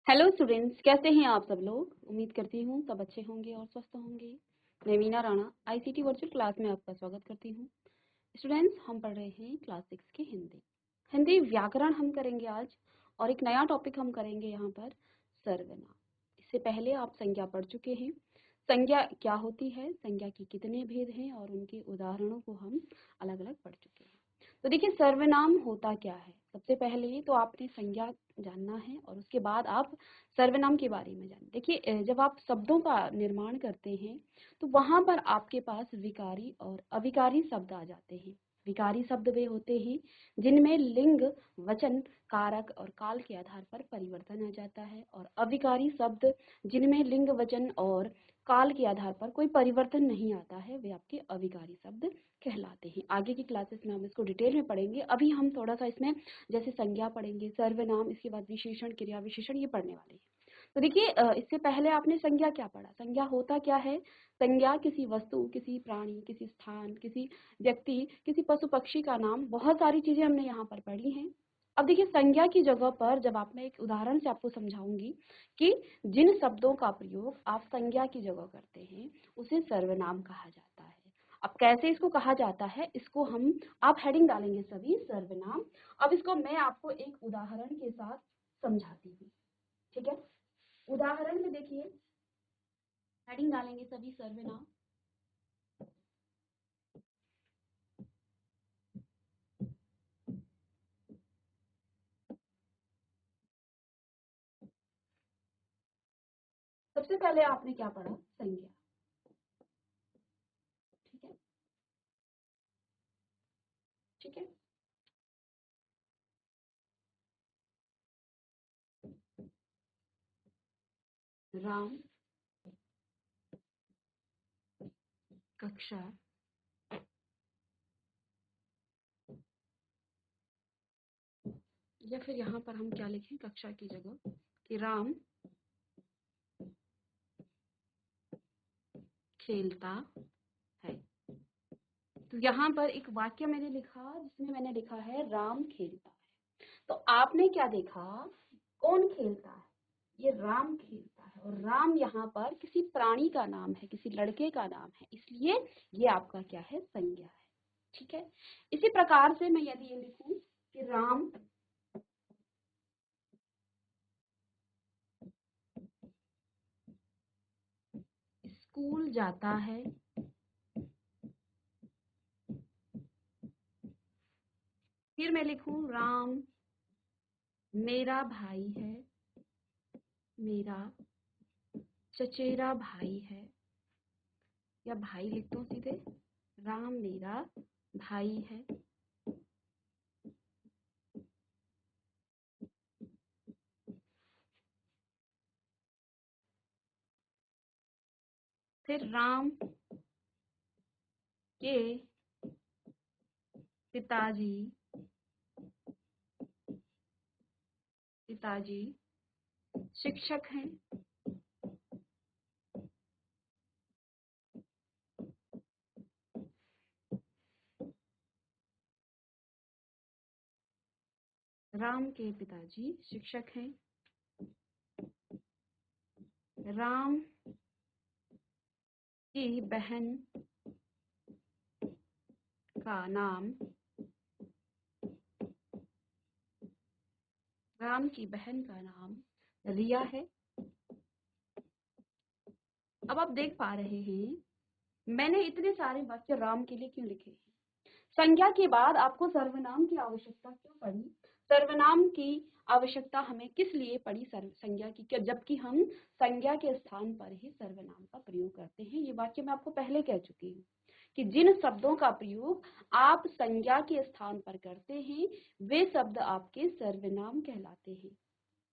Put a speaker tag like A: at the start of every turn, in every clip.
A: Hello students, कैसे हैं आप सब लोग। उम्मीद करती हूँ सब अच्छे होंगे और स्वस्थ होंगे। मैं Meena Rana ICT virtual class में आपका स्वागत करती हूँ। स्टूडेंट्स, हम पढ़ रहे हैं क्लास 6 की हिंदी व्याकरण हम करेंगे आज। और एक नया टॉपिक हम करेंगे यहाँ पर, सर्वनाम। इससे पहले आप संज्ञा पढ़ चुके हैं। संज्ञा क्या होती है, संज्ञा के कितने भेद हैं और उनके उदाहरणों को हम अलग अलग पढ़ चुके हैं। तो देखिए, सर्वनाम होता क्या है। सबसे पहले तो आपने संज्ञा जानना है और उसके बाद आप सर्वनाम के बारे में जानें। देखिए, जब आप शब्दों का निर्माण करते हैं तो वहां पर आपके पास विकारी और अविकारी शब्द आ जाते हैं। विकारी शब्द वे होते हैं जिनमें लिंग, वचन, कारक और काल के आधार पर परिवर्तन आ जाता है, और अविकारी शब्द जिनमें लिंग, वचन और काल के आधार पर कोई परिवर्तन नहीं आता है, वे आपके अविकारी शब्द कहलाते हैं। आगे की क्लासेस में हम इसको डिटेल में पढ़ेंगे। अभी हम थोड़ा सा इसमें जैसे संज्ञा पढ़ेंगे, सर्वनाम, इसके बाद विशेषण, क्रिया विशेषण, ये पढ़ने वाले हैं। तो देखिए, इससे पहले आपने संज्ञा क्या पढ़ा, संज्ञा होता क्या है। संज्ञा किसी वस्तु, किसी प्राणी, किसी स्थान, किसी व्यक्ति, किसी पशु पक्षी का नाम, बहुत सारी चीजें हमने यहाँ पर पढ़ी हैं। अब देखिए, संज्ञा की जगह पर जब आप, मैं एक उदाहरण से आपको समझाऊंगी कि जिन शब्दों का प्रयोग आप संज्ञा की जगह करते हैं उसे सर्वनाम कहा जाता है। अब कैसे इसको कहा जाता है, इसको हम, आप हेडिंग डालेंगे सभी सर्वनाम। अब इसको मैं आपको एक उदाहरण के साथ समझाती हूँ, ठीक है। उदाहरण में देखिए, हेडिंग डालेंगे सभी सर्वनाम। सबसे पहले आपने क्या पढ़ा, संज्ञा, ठीक है, ठीक है। राम, कक्षा, या फिर यहाँ पर हम क्या लिखें कक्षा की जगह, कि राम खेलता है। तो यहाँ पर एक वाक्य मैंने लिखा जिसमें मैंने लिखा है राम खेलता है। तो आपने क्या देखा, कौन खेलता है, ये राम खेलता है। और राम यहाँ पर किसी प्राणी का नाम है, किसी लड़के का नाम है, इसलिए ये आपका क्या है, संज्ञा है, ठीक है। इसी प्रकार से मैं यदि ये लिखूं कि राम स्कूल जाता है, फिर मैं लिखूं राम मेरा भाई है, मेरा चचेरा भाई है, या भाई लिखता हूँ सीधे, राम मेरा भाई है। फिर राम के पिताजी पिताजी शिक्षक हैं। राम के पिताजी शिक्षक हैं। राम की बहन का नाम, राम की बहन का नाम रिया है। अब आप देख पा रहे हैं मैंने इतने सारे वाक्य राम के लिए क्यों लिखे हैं। संज्ञा के बाद आपको सर्वनाम की आवश्यकता क्यों पड़ी, सर्वनाम की आवश्यकता हमें किस लिए पड़ी संज्ञा की, क्या जबकि हम संज्ञा के स्थान पर ही सर्वनाम का प्रयोग करते हैं। ये वाक्य मैं आपको पहले कह चुकी हूँ कि जिन शब्दों का प्रयोग आप संज्ञा के स्थान पर करते हैं वे शब्द आपके सर्वनाम कहलाते हैं।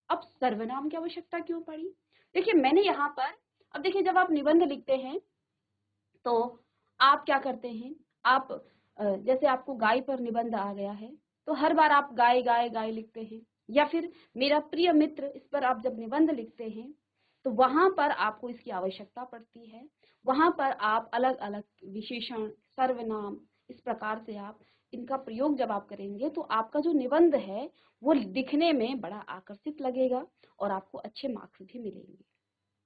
A: अब सर्वनाम की आवश्यकता क्यों पड़ी, देखिए मैंने यहाँ पर, अब देखिए जब आप निबंध लिखते हैं तो आप क्या करते हैं, आप जैसे आपको गाय पर निबंध आ गया है तो हर बार आप गाय गाय गाय लिखते हैं, या फिर मेरा प्रिय मित्र, इस पर आप जब निबंध लिखते हैं तो वहां पर आपको इसकी आवश्यकता पड़ती है। वहां पर आप अलग अलग विशेषण, सर्वनाम, इस प्रकार से आप इनका प्रयोग जब आप करेंगे तो आपका जो निबंध है वो दिखने में बड़ा आकर्षित लगेगा और आपको अच्छे मार्क्स भी मिलेंगे।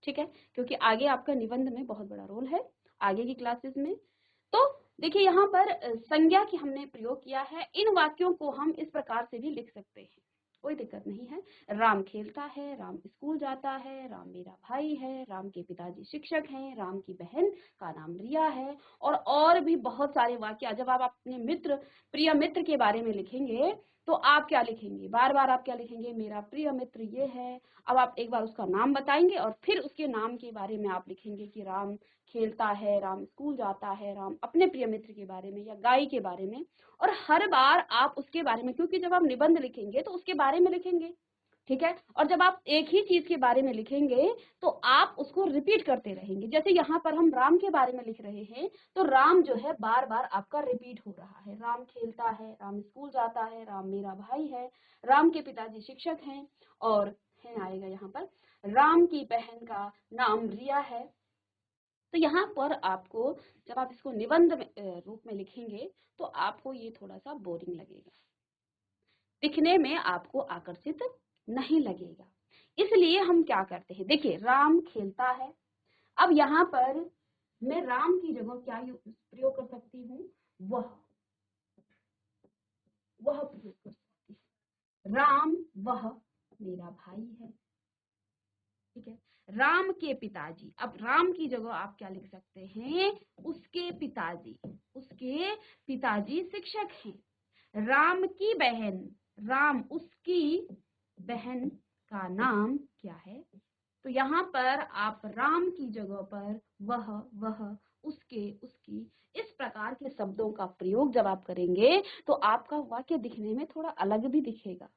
A: ठीक है, क्योंकि आगे आपका निबंध में बहुत बड़ा रोल है आगे की क्लासेस में। तो देखिए यहाँ पर संज्ञा की हमने प्रयोग किया है। इन वाक्यों को हम इस प्रकार से भी लिख सकते हैं, कोई दिक्कत नहीं है। राम खेलता है, राम स्कूल जाता है, राम मेरा भाई है, राम के पिताजी शिक्षक हैं, राम की बहन का नाम रिया है, और भी बहुत सारे वाक्य। जब आप अपने मित्र, प्रिय मित्र के बारे में लिखेंगे तो आप क्या लिखेंगे, बार बार आप क्या लिखेंगे, मेरा प्रिय मित्र ये है। अब आप एक बार उसका नाम बताएंगे और फिर उसके नाम के बारे में आप लिखेंगे कि राम खेलता है, राम स्कूल जाता है, राम अपने प्रिय मित्र के बारे में या गाय के बारे में। और हर बार आप उसके बारे में, क्योंकि जब आप निबंध लिखेंगे तो उसके बारे में लिखेंगे, ठीक है। और जब आप एक ही चीज के बारे में लिखेंगे तो आप उसको रिपीट करते रहेंगे। जैसे यहाँ पर हम राम के बारे में लिख रहे हैं तो राम जो है बार बार आपका रिपीट हो रहा है। राम खेलता है, राम स्कूल जाता है, राम मेरा भाई है, राम के पिताजी शिक्षक हैं, और है आएगा यहाँ पर राम की बहन का नाम रिया है। तो यहाँ पर आपको जब आप इसको निबंध रूप में लिखेंगे तो आपको ये थोड़ा सा बोरिंग लगेगा, दिखने में आपको आकर्षित नहीं लगेगा। इसलिए हम क्या करते हैं, देखिए राम खेलता है। अब यहाँ पर मैं राम की जगह क्या प्रयोग कर सकती हूँ, वह प्रयोग कर सकती हूँ। राम वह मेरा भाई है, ठीक है। राम के पिताजी, अब राम की जगह आप क्या लिख सकते हैं, उसके पिताजी, उसके पिताजी शिक्षक हैं। राम की बहन, राम उसकी बहन का नाम क्या है। तो यहाँ पर आप राम की जगह पर वह, उसके, उसकी, इस प्रकार के शब्दों का प्रयोग जब आप करेंगे तो आपका वाक्य दिखने में थोड़ा अलग भी दिखेगा,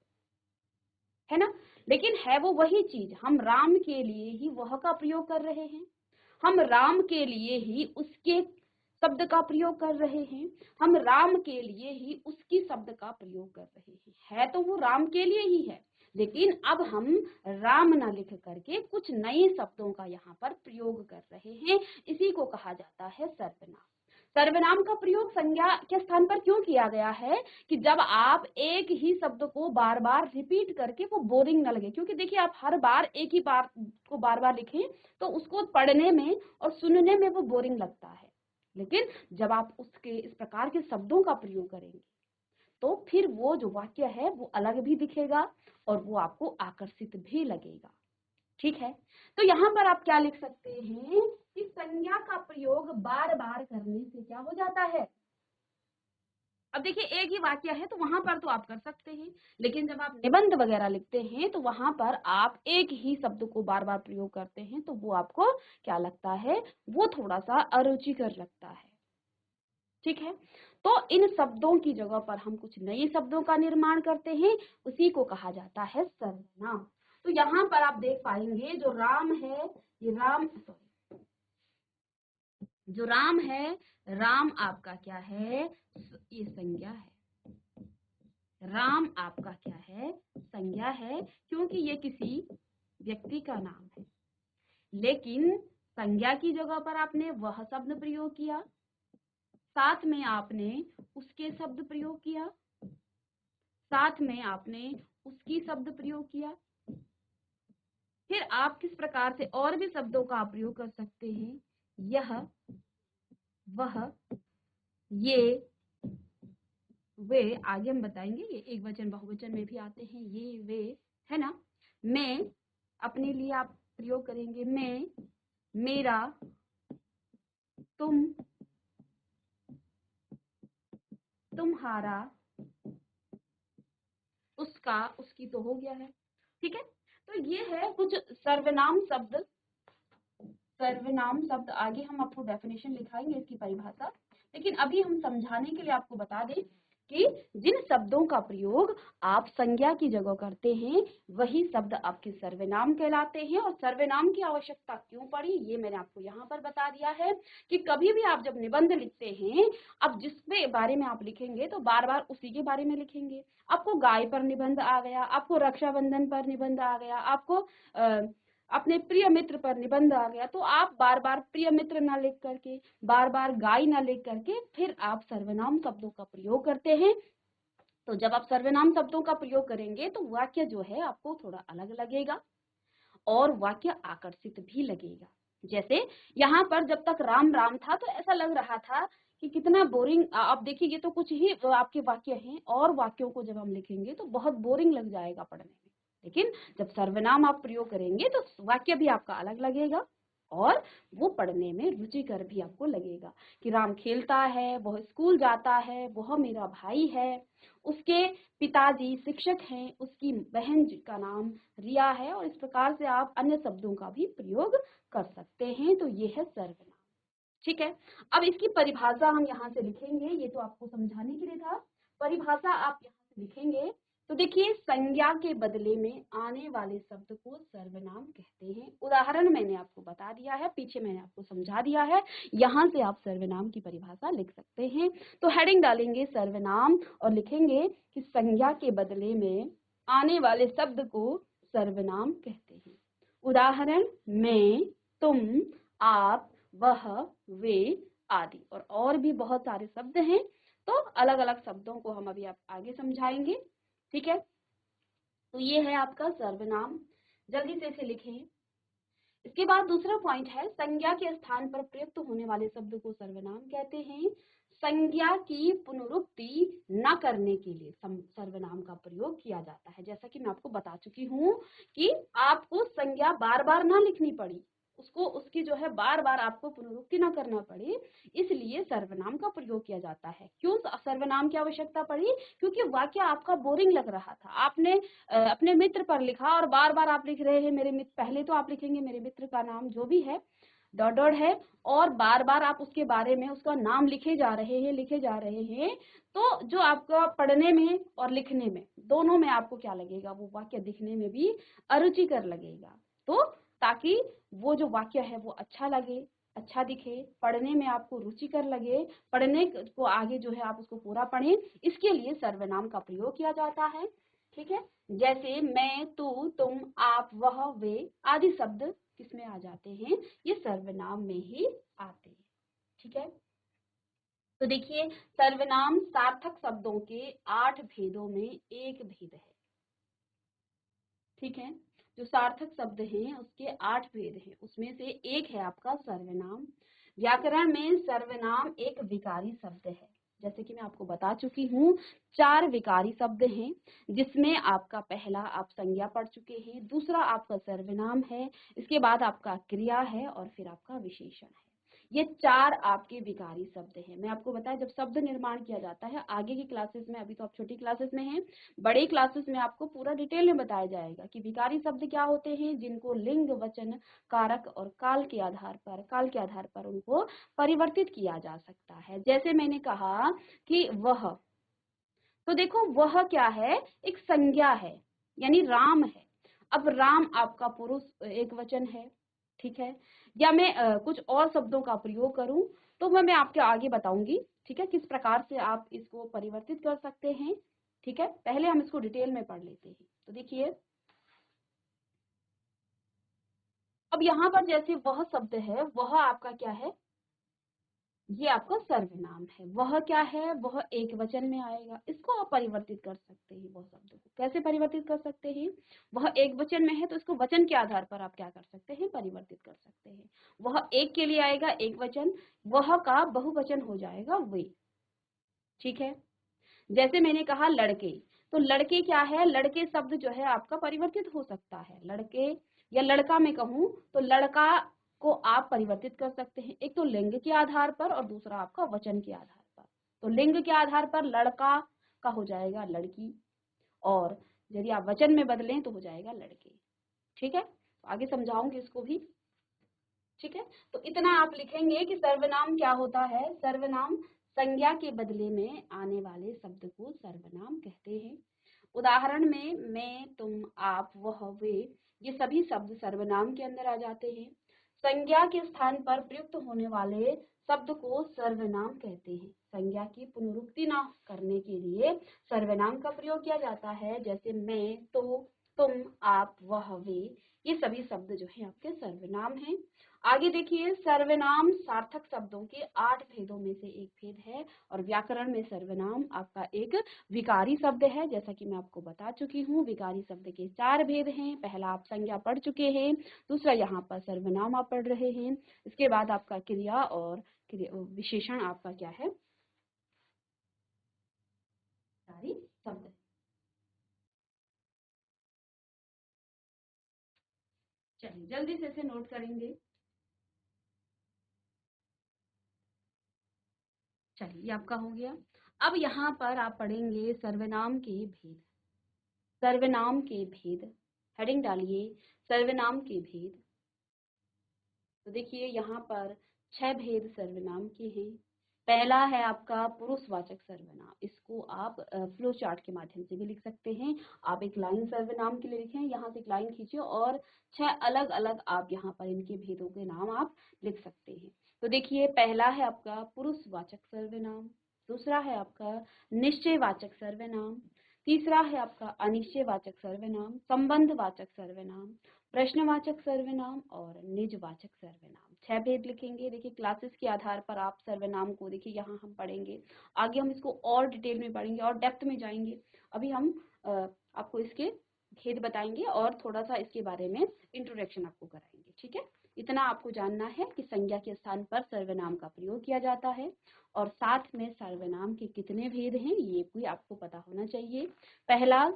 A: है ना। लेकिन है वो वही चीज, हम राम के लिए ही वह का प्रयोग कर रहे हैं, हम राम के लिए ही उसके शब्द का प्रयोग कर रहे हैं, हम राम के लिए ही उसकी शब्द का प्रयोग कर रहे हैं। है तो वो राम के लिए ही है, लेकिन अब हम राम न लिख करके कुछ नए शब्दों का यहाँ पर प्रयोग कर रहे हैं। इसी को कहा जाता है सर्वनाम। सर्वनाम का प्रयोग संज्ञा के स्थान पर क्यों किया गया है कि जब आप एक ही शब्द को बार बार रिपीट करके वो बोरिंग न लगे। क्योंकि देखिए आप हर बार एक ही बार को बार बार लिखें तो उसको पढ़ने में और सुनने में वो बोरिंग लगता है, लेकिन जब आप उसके इस प्रकार के शब्दों का प्रयोग करेंगे तो फिर वो जो वाक्य है वो अलग भी दिखेगा और वो आपको आकर्षित भी लगेगा, ठीक है। तो यहाँ पर आप क्या लिख सकते हैं कि संज्ञा का प्रयोग बार बार करने से क्या हो जाता है। अब देखिए एक ही वाक्य है तो वहां पर तो आप कर सकते हैं, लेकिन जब आप निबंध वगैरह लिखते हैं तो वहां पर आप एक ही शब्द को बार बार प्रयोग करते हैं तो वो आपको क्या लगता है, वो थोड़ा सा अरुचिकर लगता है, ठीक है। तो इन शब्दों की जगह पर हम कुछ नए शब्दों का निर्माण करते हैं, उसी को कहा जाता है सर्वनाम। तो यहाँ पर आप देख पाएंगे जो राम है, ये राम, सॉरी, जो राम है, राम आपका क्या है, ये संज्ञा है। राम आपका क्या है, संज्ञा है, क्योंकि ये किसी व्यक्ति का नाम है। लेकिन संज्ञा की जगह पर आपने वह शब्द प्रयोग किया, साथ में आपने उसके शब्द प्रयोग किया, साथ में आपने उसकी शब्द प्रयोग किया। फिर आप किस प्रकार से और भी शब्दों का प्रयोग कर सकते हैं, यह, वह, ये, वे, आगे हम बताएंगे, ये एक वचन बहुवचन में भी आते हैं, ये वे, है ना। मैं, अपने लिए आप प्रयोग करेंगे, मैं, मेरा, तुम, तुम्हारा, उसका, उसकी तो हो गया है, ठीक है। तो ये है कुछ सर्वनाम शब्द। सर्वनाम शब्द आगे हम आपको डेफिनेशन लिखाएंगे इसकी परिभाषा, लेकिन अभी हम समझाने के लिए आपको बता दें कि जिन शब्दों का प्रयोग आप संज्ञा की जगह करते हैं वही शब्द आपके सर्वनाम कहलाते हैं। और सर्वनाम की आवश्यकता क्यों पड़ी ये मैंने आपको यहाँ पर बता दिया है कि कभी भी आप जब निबंध लिखते हैं, अब जिसके बारे में आप लिखेंगे तो बार बार उसी के बारे में लिखेंगे। आपको गाय पर निबंध आ गया, आपको रक्षाबंधन पर निबंध आ गया, आपको अपने प्रिय मित्र पर निबंध आ गया, तो आप बार बार प्रिय मित्र ना लिख करके, बार बार गाय ना लिख करके फिर आप सर्वनाम शब्दों का प्रयोग करते हैं। तो जब आप सर्वनाम शब्दों का प्रयोग करेंगे तो वाक्य जो है आपको थोड़ा अलग लगेगा और वाक्य आकर्षित भी लगेगा। जैसे यहाँ पर जब तक राम राम था तो ऐसा लग रहा था कि कितना बोरिंग, आप देखिए ये तो कुछ ही आपके वाक्य हैं और वाक्यों को जब हम लिखेंगे तो बहुत बोरिंग लग जाएगा पढ़ने में। लेकिन जब सर्वनाम आप प्रयोग करेंगे तो वाक्य भी आपका अलग लगेगा और वो पढ़ने में रुचिकर भी आपको लगेगा कि राम खेलता है, वह स्कूल जाता है, वह मेरा भाई है, उसके पिताजी शिक्षक हैं, उसकी बहन का नाम रिया है, और इस प्रकार से आप अन्य शब्दों का भी प्रयोग कर सकते हैं। तो ये है सर्वनाम। ठीक है, अब इसकी परिभाषा हम यहाँ से लिखेंगे, ये तो आपको समझाने के लिए था। परिभाषा आप यहाँ से लिखेंगे तो देखिए, संज्ञा के बदले में आने वाले शब्द को सर्वनाम कहते हैं। उदाहरण मैंने आपको बता दिया है, पीछे मैंने आपको समझा दिया है, यहाँ से आप सर्वनाम की परिभाषा लिख सकते हैं। तो हेडिंग डालेंगे सर्वनाम और लिखेंगे कि संज्ञा के बदले में आने वाले शब्द को सर्वनाम कहते हैं। उदाहरण मैं, तुम, आप, वह, वे आदि, और भी बहुत सारे शब्द हैं। तो अलग अलग शब्दों को हम अभी आप आगे समझाएंगे। ठीक है, तो ये है आपका सर्वनाम, जल्दी से इसे लिखें। इसके बाद दूसरा पॉइंट है, संज्ञा के स्थान पर प्रयुक्त होने वाले शब्द को सर्वनाम कहते हैं। संज्ञा की पुनरुक्ति न करने के लिए सर्वनाम का प्रयोग किया जाता है। जैसा कि मैं आपको बता चुकी हूँ कि आपको संज्ञा बार बार ना लिखनी पड़ी, उसकी जो है बार बार आपको पुनरुक्ति ना करना पड़े, इसलिए सर्वनाम का प्रयोग किया जाता है। क्यों सर्वनाम की आवश्यकता पड़ी? क्योंकि वाक्य आपका बोरिंग लग रहा था, आपने अपने मित्र पर लिखा और बार बार आप लिख रहे हैं मेरे मित्र, पहले तो आप लिखेंगे मेरे मित्र का नाम जो भी है, डॉट डॉट है, और बार बार आप उसके बारे में उसका नाम लिखे जा रहे हैं। तो जो आपका पढ़ने में और लिखने में दोनों में आपको क्या लगेगा, वो वाक्य दिखने में भी अरुचिकर लगेगा। तो ताकि वो जो वाक्य है वो अच्छा लगे, अच्छा दिखे, पढ़ने में आपको रुचिकर लगे, पढ़ने को आगे जो है आप उसको पूरा पढ़ें, इसके लिए सर्वनाम का प्रयोग किया जाता है। ठीक है, जैसे मैं, तू, तुम, आप, वह, वे आदि शब्द किसमें आ जाते हैं? ये सर्वनाम में ही आते हैं। ठीक है, तो देखिए, सर्वनाम सार्थक शब्दों के 8 भेदों में एक भेद है। ठीक है, जो सार्थक शब्द हैं उसके 8 भेद हैं, उसमें से एक है आपका सर्वनाम। व्याकरण में सर्वनाम एक विकारी शब्द है। जैसे कि मैं आपको बता चुकी हूँ, 4 विकारी शब्द हैं, जिसमें आपका पहला आप संज्ञा पढ़ चुके हैं, दूसरा आपका सर्वनाम है, इसके बाद आपका क्रिया है और फिर आपका विशेषण है। ये 4 आपके विकारी शब्द हैं। मैं आपको बताया, जब शब्द निर्माण किया जाता है आगे की क्लासेस में, अभी तो आप छोटी क्लासेस में हैं, बड़े क्लासेस में आपको पूरा डिटेल में बताया जाएगा कि विकारी शब्द क्या होते हैं, जिनको लिंग, वचन, कारक और काल के आधार पर उनको परिवर्तित किया जा सकता है। जैसे मैंने कहा कि वह, तो देखो वह क्या है, एक संज्ञा है, यानी राम है। अब राम आपका पुरुष एक वचन है। ठीक है, या मैं कुछ और शब्दों का प्रयोग करूं तो मैं आपके आगे बताऊंगी। ठीक है, किस प्रकार से आप इसको परिवर्तित कर सकते हैं। ठीक है, पहले हम इसको डिटेल में पढ़ लेते हैं। तो देखिए, अब यहाँ पर जैसे वह शब्द है, वह आपका क्या है, ये आपका सर्वनाम है। वह क्या है, वह एक वचन में आएगा, इसको आप परिवर्तित कर सकते हैं। वह शब्द को कैसे परिवर्तित कर सकते हैं? वह एक वचन में है तो इसको वचन के आधार पर आप क्या कर सकते हैं, परिवर्तित कर सकते हैं। वह एक के लिए आएगा एक वचन, वह का बहुवचन हो जाएगा वे। ठीक है, जैसे मैंने कहा लड़के, तो लड़के क्या है, लड़के शब्द जो है आपका परिवर्तित हो सकता है। लड़के या लड़का मैं कहूँ तो लड़का को आप परिवर्तित कर सकते हैं, एक तो लिंग के आधार पर और दूसरा आपका वचन के आधार पर। तो लिंग के आधार पर लड़का का हो जाएगा लड़की, और यदि आप वचन में बदलें तो हो जाएगा लड़के। ठीक है, तो आगे समझाऊंगी इसको भी। ठीक है, तो इतना आप लिखेंगे कि सर्वनाम क्या होता है। सर्वनाम संज्ञा के बदले में आने वाले शब्द को सर्वनाम कहते हैं। उदाहरण में मैं, तुम, आप, वह, वे, ये सभी शब्द सर्वनाम के अंदर आ जाते हैं। संज्ञा के स्थान पर प्रयुक्त होने वाले शब्द को सर्वनाम कहते हैं। संज्ञा की पुनरुक्ति न करने के लिए सर्वनाम का प्रयोग किया जाता है। जैसे मैं, तो, तुम, आप, वह, वे, ये सभी शब्द जो है आपके सर्वनाम हैं। आगे देखिए, सर्वनाम सार्थक शब्दों के 8 भेदों में से एक भेद है और व्याकरण में सर्वनाम आपका एक विकारी शब्द है। जैसा कि मैं आपको बता चुकी हूँ, विकारी शब्द के 4 भेद हैं। पहला आप संज्ञा पढ़ चुके हैं, दूसरा यहाँ पर सर्वनाम आप पढ़ रहे हैं, इसके बाद आपका क्रिया और विशेषण आपका क्या है, विकारी शब्द। चलिए जल्दी से इसे नोट करेंगे। चलिए ये आपका हो गया। अब यहाँ पर आप पढ़ेंगे सर्वनाम के भेद। सर्वनाम के भेद, हेडिंग डालिए सर्वनाम के भेद। तो देखिए यहाँ पर 6 भेद सर्वनाम के हैं। पहला है आपका पुरुषवाचक सर्वनाम। इसको आप फ्लो चार्ट के माध्यम से भी लिख सकते हैं। आप एक लाइन सर्वनाम के लिए लिखें, यहाँ से एक लाइन खींचिए और 6 अलग अलग आप यहाँ पर इनके भेदों के नाम आप लिख सकते हैं। तो देखिए पहला है आपका पुरुषवाचक सर्वनाम, दूसरा है आपका निश्चयवाचक सर्वनाम, तीसरा है आपका अनिश्चयवाचक सर्वनाम, संबंधवाचक सर्वनाम, प्रश्नवाचक सर्वनाम और निजवाचक सर्वनाम। 6 भेद लिखेंगे। देखिए क्लासेस के आधार पर आप सर्वनाम को देखिए यहाँ हम पढ़ेंगे, आगे हम इसको और डिटेल में पढ़ेंगे और डेप्थ में जाएंगे। अभी हम आपको इसके भेद बताएंगे और थोड़ा सा इसके बारे में इंट्रोडक्शन आपको कराएंगे। ठीक है, इतना आपको जानना है कि संज्ञा के स्थान पर सर्वनाम का प्रयोग किया जाता है और साथ में सर्वनाम के कितने भेद हैं ये भी आपको पता होना चाहिए। पहला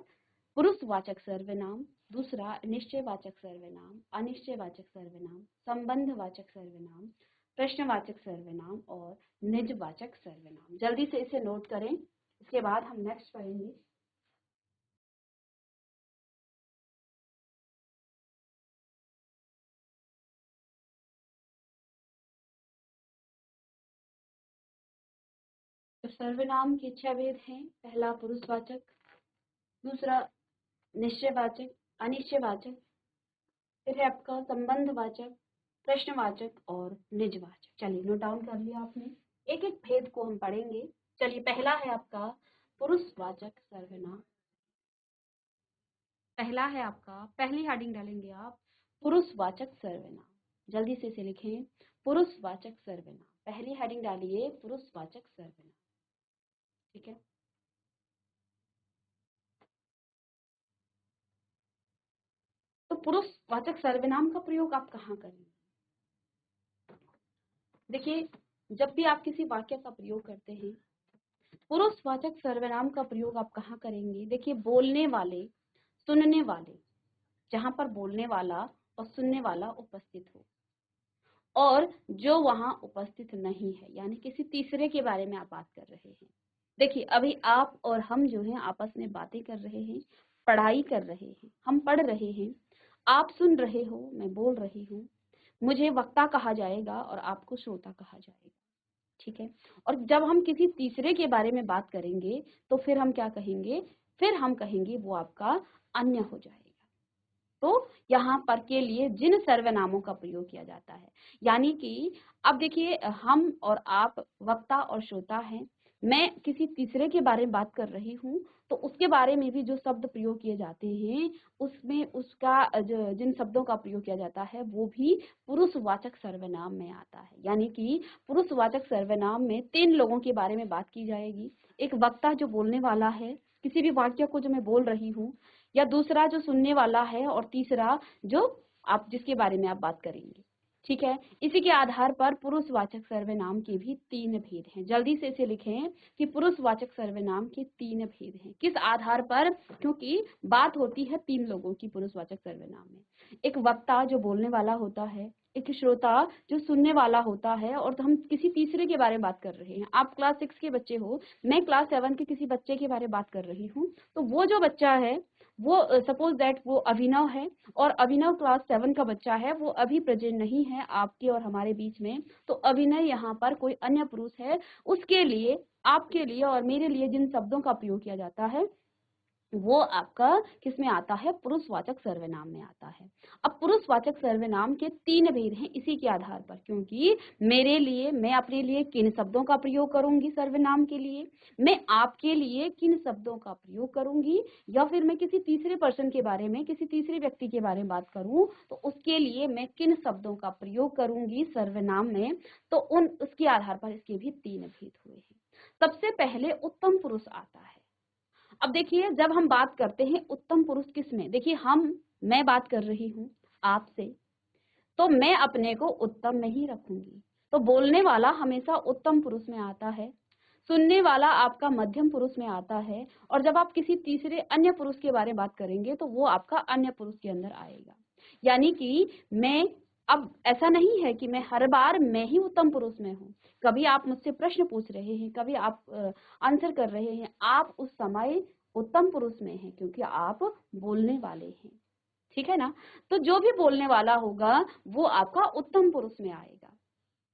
A: पुरुषवाचक सर्वनाम, दूसरा निश्चयवाचक सर्वनाम, अनिश्चयवाचक सर्वनाम, संबंधवाचक सर्वनाम, प्रश्नवाचक सर्वनाम और निजवाचक सर्वनाम। जल्दी से इसे नोट करें, इसके बाद हम नेक्स्ट पढ़ेंगे। तो सर्वनाम के 6 भेद हैं। पहला पुरुषवाचक, दूसरा निश्चयवाचक, अनिश्चयवाचक, फिर है आपका संबंधवाचक, प्रश्नवाचक और निजवाचक। चलिए नोट डाउन कर लिया आपने, एक एक भेद को हम पढ़ेंगे। चलिए पहला है आपका पुरुषवाचक सर्वनाम। पहला है आपका, पहली हेडिंग डालेंगे आप पुरुषवाचक सर्वनाम। जल्दी से इसे लिखें, पुरुषवाचक सर्वनाम। पहली हेडिंग डालिए पुरुषवाचक सर्वनाम। ठीक है, तो पुरुषवाचक सर्वनाम का प्रयोग आप कहाँ करेंगे? देखिए जब भी आप किसी वाक्य का प्रयोग करते हैं, पुरुषवाचक सर्वनाम का प्रयोग आप कहाँ करेंगे? देखिए बोलने वाले, सुनने वाले, जहां पर बोलने वाला और सुनने वाला उपस्थित हो और जो वहां उपस्थित नहीं है, यानी किसी तीसरे के बारे में आप बात कर रहे हैं। देखिए अभी आप और हम जो हैं आपस में बातें कर रहे हैं, पढ़ाई कर रहे हैं, हम पढ़ रहे हैं, आप सुन रहे हो, मैं बोल रही हूँ, मुझे वक्ता कहा जाएगा और आपको श्रोता कहा जाएगा। ठीक है, और जब हम किसी तीसरे के बारे में बात करेंगे तो फिर हम क्या कहेंगे? फिर हम कहेंगे वो आपका अन्य हो जाएगा। तो यहाँ पर के लिए जिन सर्वनामों का प्रयोग किया जाता है, यानी कि अब देखिए हम और आप वक्ता और श्रोता हैं, मैं किसी तीसरे के बारे में बात कर रही हूँ तो उसके बारे में भी जो शब्द प्रयोग किए जाते हैं उसमें उसका जिन शब्दों का प्रयोग किया जाता है वो भी पुरुषवाचक सर्वनाम में आता है। यानी कि पुरुषवाचक सर्वनाम में 3 लोगों के बारे में बात की जाएगी, एक वक्ता जो बोलने वाला है किसी भी वाक्य को जो मैं बोल रही हूँ, या दूसरा जो सुनने वाला है और तीसरा जो आप जिसके बारे में आप बात करेंगे। ठीक है, इसी के आधार पर पुरुषवाचक सर्वनाम के भी 3 भेद हैं। जल्दी से इसे लिखें कि पुरुषवाचक सर्वनाम के 3 भेद हैं। किस आधार पर? क्योंकि बात होती है 3 लोगों की पुरुषवाचक सर्वनाम में, एक वक्ता जो बोलने वाला होता है, एक श्रोता जो सुनने वाला होता है और तो हम किसी तीसरे के बारे में बात कर रहे हैं। आप क्लास 6 के बच्चे हो, मैं क्लास 7 के किसी बच्चे के बारे में बात कर रही हूँ, तो वो जो बच्चा है वो सपोज दैट वो अभिनव है और अभिनव क्लास 7 का बच्चा है, वो अभी प्रेजेंट नहीं है आपके और हमारे बीच में, तो अभिनय यहाँ पर कोई अन्य पुरुष है, उसके लिए, आपके लिए और मेरे लिए जिन शब्दों का प्रयोग किया जाता है वो आपका किस में आता है, पुरुषवाचक सर्वनाम में आता है। अब पुरुषवाचक सर्वनाम के 3 भेद हैं इसी के आधार पर, क्योंकि मेरे लिए, मैं अपने लिए किन शब्दों का प्रयोग करूंगी सर्वनाम के लिए, मैं आपके लिए किन शब्दों का प्रयोग करूंगी, या फिर मैं किसी तीसरे पर्सन के बारे में, किसी तीसरे व्यक्ति के बारे में बात करूं तो उसके लिए मैं किन शब्दों का प्रयोग करूंगी सर्वनाम में, तो उसके आधार पर इसके भी 3 भेद हुए हैं। सबसे पहले उत्तम पुरुष आता है। अब देखिए, जब हम बात करते हैं उत्तम पुरुष किस में, देखिए मैं बात कर रही हूँ आपसे, तो मैं अपने को उत्तम में ही रखूंगी, तो बोलने वाला हमेशा उत्तम पुरुष में आता है, सुनने वाला आपका मध्यम पुरुष में आता है, और जब आप किसी तीसरे अन्य पुरुष के बारे में बात करेंगे तो वो आपका अन्य पुरुष के अंदर आएगा। यानी कि मैं, अब ऐसा नहीं है कि मैं हर बार मैं ही उत्तम पुरुष में हूँ। कभी आप मुझसे प्रश्न पूछ रहे हैं, कभी आप आंसर कर रहे हैं, आप उस समय उत्तम पुरुष में हैं क्योंकि आप बोलने वाले हैं, ठीक है ना। तो जो भी बोलने वाला होगा वो आपका उत्तम पुरुष में आएगा,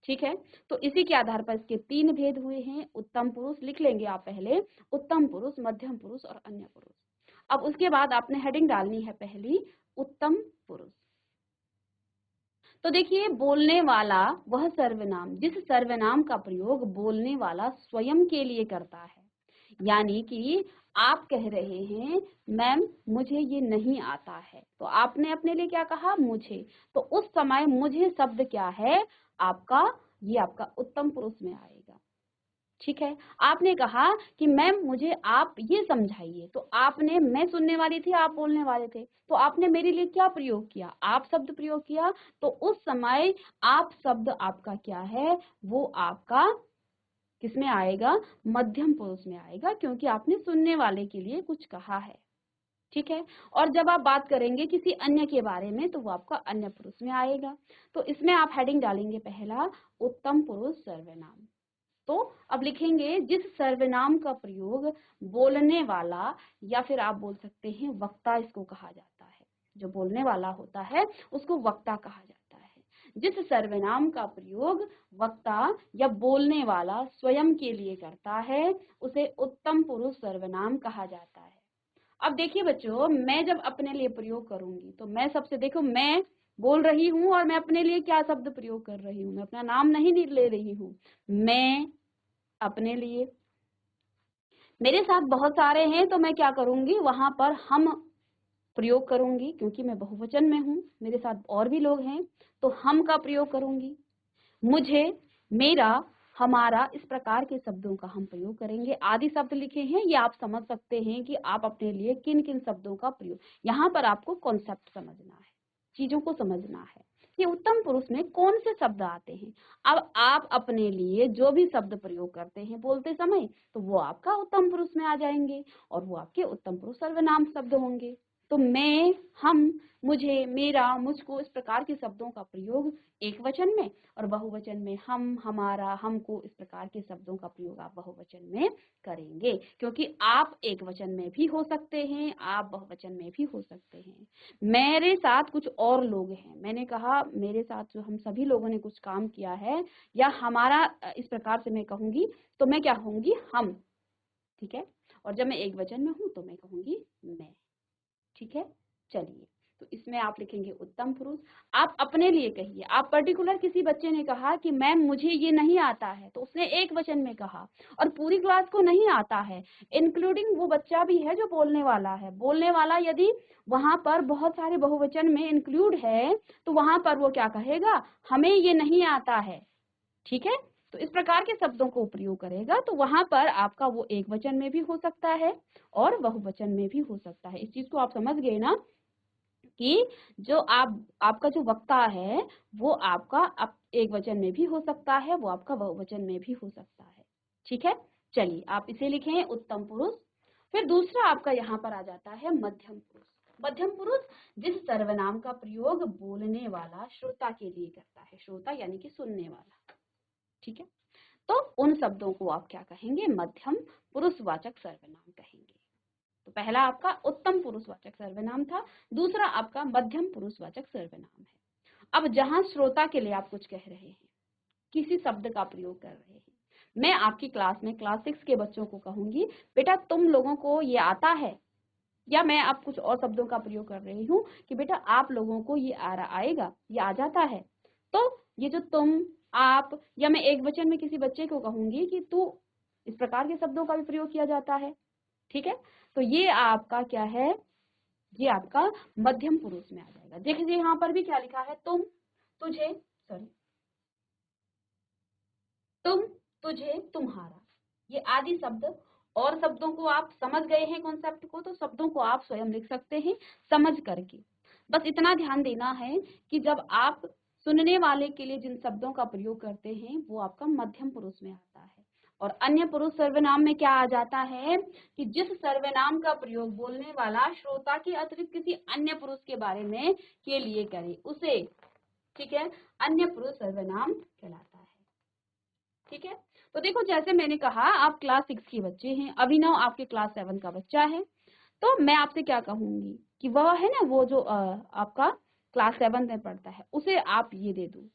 A: ठीक है। तो इसी के आधार पर इसके 3 भेद हुए हैं। उत्तम पुरुष लिख लेंगे आप पहले, उत्तम पुरुष, मध्यम पुरुष और अन्य पुरुष। अब उसके बाद आपने हेडिंग डालनी है पहली, उत्तम पुरुष। तो देखिए, बोलने वाला वह सर्वनाम जिस सर्वनाम का प्रयोग बोलने वाला स्वयं के लिए करता है। यानी कि आप कह रहे हैं मैम मुझे ये नहीं आता है, तो आपने अपने लिए क्या कहा, मुझे, तो उस समय मुझे शब्द क्या है आपका, ये आपका उत्तम पुरुष में आएगा, ठीक है। आपने कहा कि मैम मुझे आप ये समझाइए, तो आपने, मैं सुनने वाली थी, आप बोलने वाले थे, तो आपने मेरे लिए क्या प्रयोग किया, आप शब्द प्रयोग किया, तो उस समय आप शब्द आपका क्या है, वो आपका किसमें आएगा, मध्यम पुरुष में आएगा, क्योंकि आपने सुनने वाले के लिए कुछ कहा है, ठीक है। और जब आप बात करेंगे किसी अन्य के बारे में तो वो आपका अन्य पुरुष में आएगा। तो इसमें आप हेडिंग डालेंगे पहला, उत्तम पुरुष सर्वनाम। तो अब लिखेंगे जिस सर्वनाम का प्रयोग बोलने वाला, या फिर आप बोल सकते हैं वक्ता इसको कहा जाता है, जो बोलने वाला होता है उसको वक्ता कहा जाता है। जिस सर्वनाम का प्रयोग वक्ता या बोलने वाला स्वयं के लिए करता है उसे उत्तम पुरुष सर्वनाम कहा जाता है। अब देखिए बच्चों, मैं जब अपने लिए प्रयोग करूंगी तो मैं सबसे, देखो मैं बोल रही हूँ और मैं अपने लिए क्या शब्द प्रयोग कर रही हूँ, मैं अपना नाम नहीं ले रही हूँ, मैं अपने लिए, मेरे साथ बहुत सारे हैं तो मैं क्या करूंगी, वहां पर हम प्रयोग करूंगी, क्योंकि मैं बहुवचन में हूँ, मेरे साथ और भी लोग हैं तो हम का प्रयोग करूंगी, मुझे, मेरा, हमारा, इस प्रकार के शब्दों का हम प्रयोग करेंगे। आदि शब्द लिखे हैं, ये आप समझ सकते हैं कि आप अपने लिए किन किन शब्दों का प्रयोग, यहाँ पर आपको कॉन्सेप्ट समझना है, चीजों को समझना है कि उत्तम पुरुष में कौन से शब्द आते हैं। अब आप अपने लिए जो भी शब्द प्रयोग करते हैं बोलते समय, तो वो आपका उत्तम पुरुष में आ जाएंगे और वो आपके उत्तम पुरुष सर्वनाम शब्द होंगे। तो मैं, हम, मुझे, मेरा, मुझको, इस प्रकार के शब्दों का प्रयोग एक वचन में, और बहुवचन में हम, हमारा, हमको, इस प्रकार के शब्दों का प्रयोग आप बहुवचन में करेंगे, क्योंकि आप एक वचन में भी हो सकते हैं, आप बहुवचन में भी हो सकते हैं। मेरे साथ कुछ और लोग हैं, मैंने कहा मेरे साथ जो हम सभी लोगों ने कुछ काम किया है, या हमारा, इस प्रकार से मैं कहूंगी तो मैं क्या कहूंगी, हम, ठीक है। और जब मैं एक वचन में हूं तो मैं कहूंगी मैं, ठीक है। चलिए, तो इसमें आप लिखेंगे उत्तम पुरुष। आप अपने लिए कहिए, आप पर्टिकुलर, किसी बच्चे ने कहा कि मैम मुझे ये नहीं आता है, तो उसने एक वचन में कहा, और पूरी क्लास को नहीं आता है, इंक्लूडिंग वो बच्चा भी है जो बोलने वाला है। बोलने वाला यदि वहां पर बहुत सारे बहुवचन में इंक्लूड है तो वहां पर वो क्या कहेगा, हमें ये नहीं आता है, ठीक है। तो इस प्रकार के शब्दों को प्रयोग करेगा, तो वहां पर आपका वो एक वचन में भी हो सकता है और बहुवचन में भी हो सकता है। इस चीज को आप समझ गए ना, कि जो आपका जो वक्ता है वो आपका एक वचन में भी हो सकता है, वो आपका बहुवचन में भी हो सकता है, ठीक है। चलिए, आप इसे लिखें उत्तम पुरुष। फिर दूसरा आपका यहाँ पर आ जाता है मध्यम पुरुष। मध्यम पुरुष जिस सर्वनाम का प्रयोग बोलने वाला श्रोता के लिए करता है, श्रोता यानी कि सुनने वाला, ठीक है। तो उन शब्दों को आप क्या कहेंगे, मध्यम पुरुषवाचक सर्वनाम कहेंगे। तो पहला आपका उत्तम पुरुषवाचक सर्वनाम था, दूसरा आपका मध्यम पुरुषवाचक सर्वनाम है। अब जहां श्रोता के लिए आप कुछ कह रहे हैं, किसी शब्द का प्रयोग कर रहे हैं, मैं आपकी क्लास में क्लास 6 के बच्चों को कहूंगी बेटा तुम लोगों को ये आता है, या मैं अब कुछ और शब्दों का प्रयोग कर रही हूँ कि बेटा आप लोगों को ये आएगा, ये आ जाता है। तो ये जो तुम, आप, या मैं एक वचन में किसी बच्चे को कहूंगी कि तू, इस प्रकार के शब्दों का भी प्रयोग किया जाता है। ठीक है, तो ये आपका क्या है, ये आपका मध्यम पुरुष में आ जाएगा। देखिए यहाँ पर भी क्या लिखा है, तुम, तुझे, सॉरी, तुम, तुझे, तुम्हारा, ये आदि शब्द। और शब्दों को आप समझ गए हैं कॉन्सेप्ट को, तो शब्दों को आप स्वयं लिख सकते हैं समझ करके। बस इतना ध्यान देना है कि जब आप सुनने वाले के लिए जिन शब्दों का प्रयोग करते हैं वो आपका मध्यम पुरुष में आता है। और अन्य पुरुष सर्वनाम में क्या आ जाता है कि जिस सर्वनाम का प्रयोग बोलने वाला श्रोता के अतिरिक्त किसी अन्य पुरुष के बारे में के लिए करे उसे, ठीक है, अन्य पुरुष सर्वनाम कहलाता है। ठीक है, तो देखो जैसे मैंने कहा आप क्लास 6 के बच्चे हैं, अभिनव आपके क्लास 7 का बच्चा है, तो मैं आपसे क्या कहूंगी कि वह है ना, वो जो आपका क्लास 7 में पढ़ता है, उसे आप ये दे दो।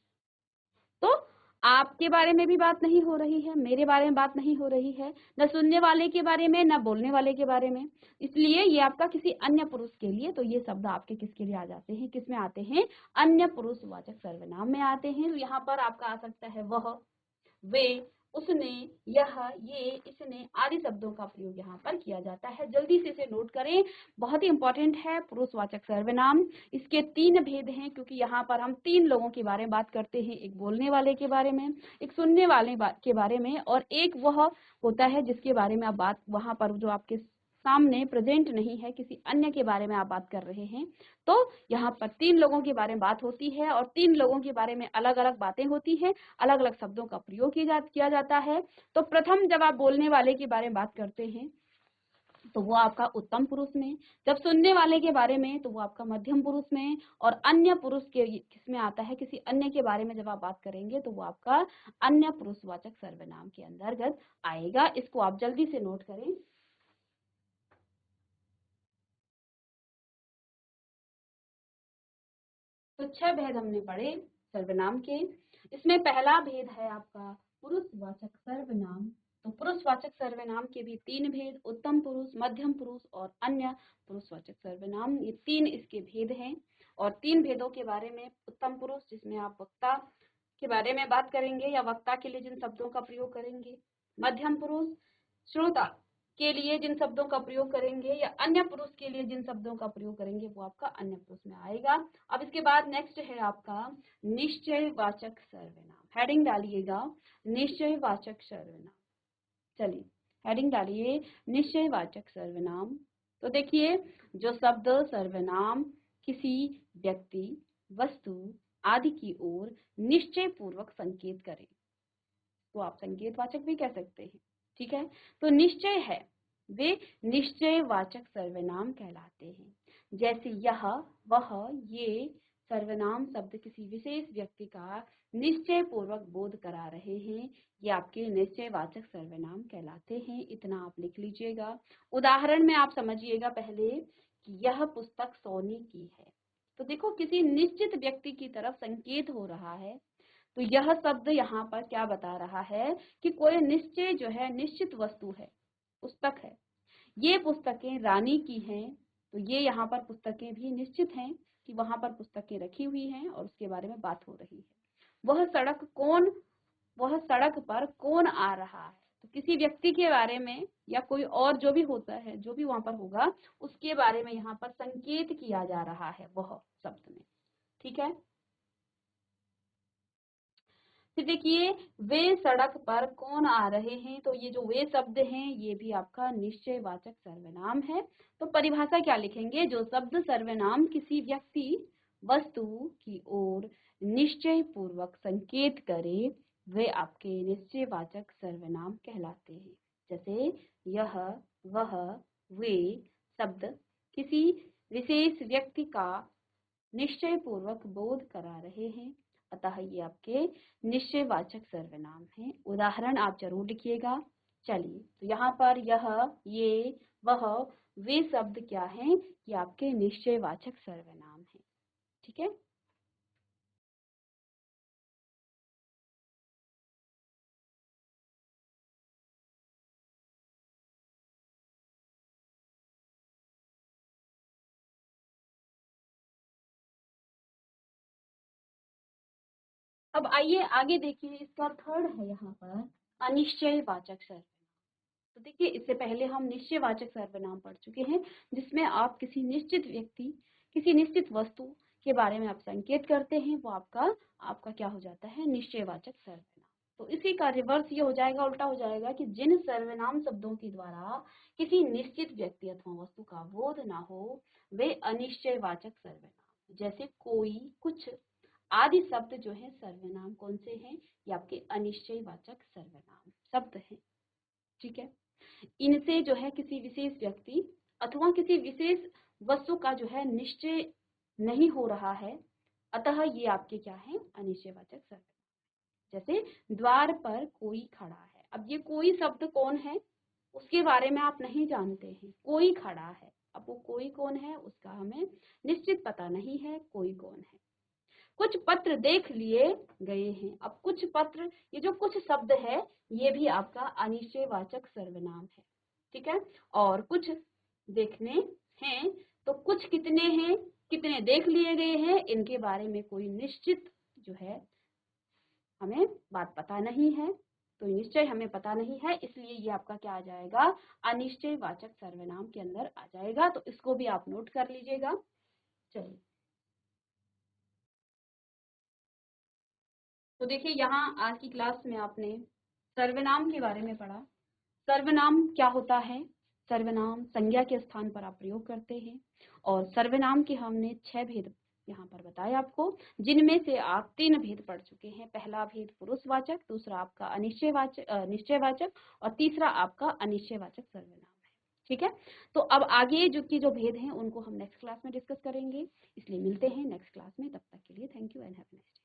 A: तो आपके बारे में भी बात नहीं हो रही है, मेरे बारे में बात नहीं हो रही है, न सुनने वाले के बारे में न बोलने वाले के बारे में, इसलिए ये आपका किसी अन्य पुरुष के लिए। तो ये शब्द आपके किसके लिए आ जाते हैं, किस में आते हैं, अन्य पुरुषवाचक सर्वनाम में आते हैं। तो यहाँ पर आपका आ सकता है वह, वे, उसने, यह, ये, इसने आदि शब्दों का प्रयोग यहाँ पर किया जाता है। जल्दी से इसे नोट करें, बहुत ही इंपॉर्टेंट है पुरुषवाचक सर्वनाम। इसके 3 भेद हैं, क्योंकि यहाँ पर हम 3 लोगों के बारे में बात करते हैं, एक बोलने वाले के बारे में, एक सुनने वाले के बारे में, और एक वह होता है जिसके बारे में आप बात, वहां पर जो आपके सामने प्रेजेंट नहीं है, किसी अन्य के बारे में आप बात कर रहे हैं। तो यहाँ पर 3 लोगों के बारे में बात होती है, और 3 लोगों के बारे में अलग अलग बातें होती है, अलग अलग शब्दों का प्रयोग किया जाता है। तो प्रथम जब आप बोलने वाले के बारे में बात करते हैं तो वो आपका उत्तम पुरुष में, जब सुनने वाले के बारे में तो वो आपका मध्यम पुरुष में, और अन्य पुरुष के किसमें आता है, किसी अन्य के बारे में जब आप बात करेंगे तो वो आपका अन्य पुरुषवाचक सर्वनाम के अंतर्गत आएगा। इसको आप जल्दी से नोट करें। तो 6 भेद हमने पढ़े सर्वनाम के। इसमें पहला भेद है आपका पुरुषवाचक सर्वनाम। तो पुरुषवाचक सर्वनाम के भी 3 भेद, उत्तम पुरुष, मध्यम पुरुष और अन्य पुरुषवाचक सर्वनाम, ये 3 इसके भेद हैं। और 3 भेदों के बारे में, उत्तम पुरुष जिसमें आप वक्ता के बारे में बात करेंगे या वक्ता के लिए जिन शब्दों का प्रयोग करेंगे, मध्यम पुरुष श्रोता के लिए जिन शब्दों का प्रयोग करेंगे या अन्य पुरुष के लिए जिन शब्दों का प्रयोग करेंगे वो आपका अन्य पुरुष में आएगा। अब इसके बाद नेक्स्ट है आपका निश्चयवाचक सर्वनाम। हेडिंग डालिएगा निश्चयवाचक सर्वनाम। चलिए हेडिंग डालिए निश्चयवाचक सर्वनाम। तो देखिए, जो शब्द सर्वनाम किसी व्यक्ति, वस्तु आदि की ओर निश्चय पूर्वक संकेत करे, तो आप संकेतवाचक भी कह सकते हैं। ठीक है, तो निश्चय है, वे निश्चयवाचक सर्वनाम कहलाते हैं। जैसे यह, वह, ये सर्वनाम शब्द किसी विशेष व्यक्ति का निश्चय पूर्वक बोध करा रहे हैं, ये आपके निश्चयवाचक सर्वनाम कहलाते हैं। इतना आप लिख लीजिएगा। उदाहरण में आप समझिएगा पहले कि यह पुस्तक सोनी की है। तो देखो किसी निश्चित व्यक्ति की तरफ संकेत हो रहा है। तो यह शब्द यहाँ पर क्या बता रहा है कि कोई निश्चय जो है, निश्चित वस्तु है, पुस्तक है। ये पुस्तकें रानी की हैं, तो ये यहाँ पर पुस्तकें भी निश्चित हैं कि वहां पर पुस्तकें रखी हुई हैं और उसके बारे में बात हो रही है। वह सड़क पर कौन आ रहा है, तो किसी व्यक्ति के बारे में या कोई और जो भी होता है, जो भी वहां पर होगा उसके बारे में यहाँ पर संकेत किया जा रहा है वह शब्द में। ठीक है, फिर देखिए वे सड़क पर कौन आ रहे हैं, तो ये जो वे शब्द हैं ये भी आपका निश्चयवाचक सर्वनाम है। तो परिभाषा क्या लिखेंगे, जो शब्द सर्वनाम किसी व्यक्ति, वस्तु की ओर निश्चय पूर्वक संकेत करे वे आपके निश्चयवाचक सर्वनाम कहलाते हैं। जैसे यह, वह, वे शब्द किसी विशेष व्यक्ति का निश्चय पूर्वक बोध करा रहे हैं, अतः ये आपके निश्चयवाचक सर्वनाम हैं। उदाहरण आप जरूर लिखिएगा। चलिए, तो यहाँ पर यह, ये, वह, वे शब्द क्या हैं, ये आपके निश्चयवाचक सर्वनाम हैं। ठीक है। अब आइए आगे देखिए, इसका थर्ड है यहाँ पर अनिश्चयवाचक सर्वनाम। तो देखिए, इससे पहले हम निश्चयवाचक सर्वनाम पढ़ चुके हैं, जिसमें आप किसी निश्चित व्यक्ति, किसी निश्चित वस्तु के बारे में आप संकेत करते हैं, वो आपका आपका क्या हो जाता है, निश्चयवाचक सर्वनाम। तो इसी का रिवर्स ये हो जाएगा, उल्टा हो जाएगा कि जिन सर्वनाम शब्दों के द्वारा किसी निश्चित व्यक्ति अथवा वस्तु का बोध ना हो, वे अनिश्चयवाचक सर्वनाम। जैसे कोई, कुछ आदि शब्द जो है सर्वनाम कौन से हैं, ये आपके अनिश्चयवाचक सर्वनाम शब्द हैं। ठीक है, इनसे जो है किसी विशेष व्यक्ति अथवा किसी विशेष वस्तु का जो है निश्चय नहीं हो रहा है, अतः ये आपके क्या है, अनिश्चयवाचक सर्वनाम। जैसे द्वार पर कोई खड़ा है, अब ये कोई शब्द कौन है, उसके बारे में आप नहीं जानते हैं, कोई खड़ा है, अब वो कोई कौन है उसका हमें निश्चित पता नहीं है, कोई कौन है। कुछ पत्र देख लिए गए हैं, अब कुछ पत्र, ये जो कुछ शब्द है ये भी आपका अनिश्चयवाचक सर्वनाम है। ठीक है, और कुछ देखने हैं, तो कुछ कितने हैं, कितने देख लिए गए हैं, इनके बारे में कोई निश्चित जो है हमें बात पता नहीं है, तो निश्चय हमें पता नहीं है, इसलिए ये आपका क्या आ जाएगा, अनिश्चयवाचक सर्वनाम के अंदर आ जाएगा। तो इसको भी आप नोट कर लीजिएगा। चलिए, तो देखिए, यहाँ आज की क्लास में आपने सर्वनाम के बारे में पढ़ा। सर्वनाम क्या होता है, सर्वनाम संज्ञा के स्थान पर आप प्रयोग करते हैं, और सर्वनाम के हमने 6 भेद यहाँ पर बताए आपको, जिनमें से आप 3 भेद पढ़ चुके हैं। पहला भेद पुरुषवाचक, दूसरा आपका निश्चयवाचक, और तीसरा आपका अनिश्चयवाचक सर्वनाम है। ठीक है, तो अब आगे जो भेद हैं उनको हम नेक्स्ट क्लास में डिस्कस करेंगे, इसलिए मिलते हैं नेक्स्ट क्लास में। तब तक के लिए thank you and have a nice day.